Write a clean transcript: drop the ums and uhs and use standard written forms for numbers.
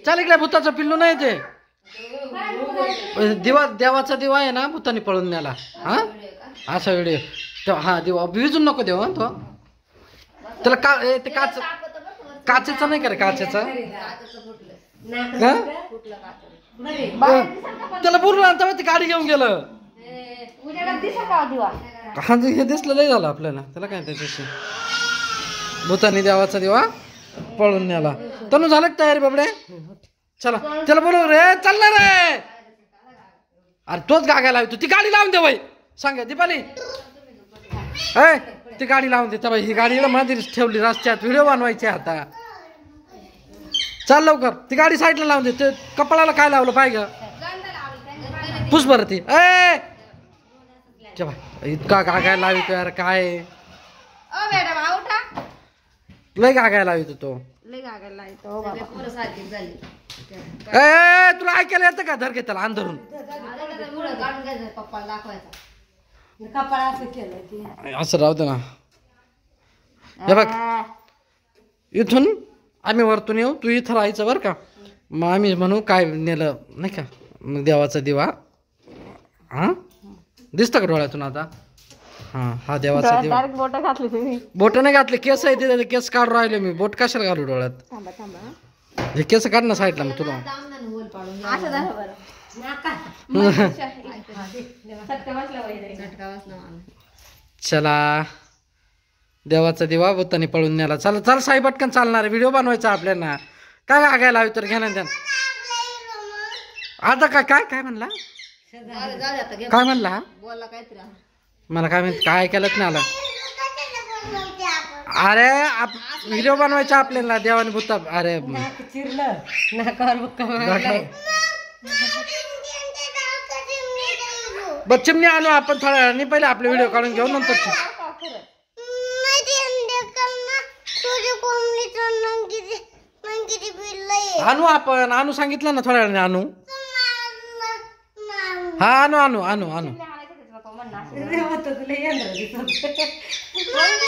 चल इकडे, भूताचं पिल्लू नाही ते दिवा, देवाचा दिवा आहे ना, भूतानी पळून नेला. हा असा व्हिडिओ. हा दिवा विजून नको देवा तो. त्याला का ते काचेचा नाही का रे, काचेचा. त्याला बोलून ती गाडी घेऊन गेलं. हा हे दिसलं नाही झालं आपल्याला. त्याला काय त्याच्याशी भूतानी देवाचा दिवा पळून नेला. तनु झालं का तयारी बाबडे? चला त्याला बोलव रे, चालणार रे. अरे तोच गागायला तू. ती गाडी लावून दे बाई. सांगा दीपाली ती गाडी लावून दे बाई. ही गाडी मध्ये ठेवली रस्त्यात, व्हिडिओ बनवायचे आता. चाल लवकर, ती गाडी साईडला लावून दे. ते कपाळाला काय लावलं पाहिजे पुस बरं ती. इतका गागायला लावितो यार, काय लय गागायला लावितो तो. तुला ऐकायला येतं का? धर घे त्याला अंधरून. असं राहू दे ना. हे बघ, इथून आम्ही वरतून येऊ, तू इथं राहायचं बरं का. मग आम्ही म्हणू काय नेलं नाही का देवाचा दिवा. हा दिसतं का डोळ्यातून आता? हा हा देवाचा दिवा. बोट नाही घातले, केस आहे तिथे, केस काढून राहिले मी. बोट कशाला घालू डोळ्यात? हे केस काढ ना साईडला. मग तुला चला, देवाचा दिवा भूतानी पळून नेला. चला चल साई पटकन चालणार. व्हिडिओ बनवायचा आपल्याला. काय गागायला हवी तर घ्या ना त्यान. आता काय काय काय म्हणला? काय म्हणला? मला काय म्हणत, काय ऐकायलाच नाही आलं. अरे व्हिडिओ बनवायचा आपल्याला देवाने भूता. अरे चिमणी आणू आपण थोड्या वेळाने. पहिले आपले व्हिडिओ काढून घेऊ नंतर आणू आपण. आणू सांगितलं ना थोड्या वेळाने आणू. हा आणू आणू आणू आणू.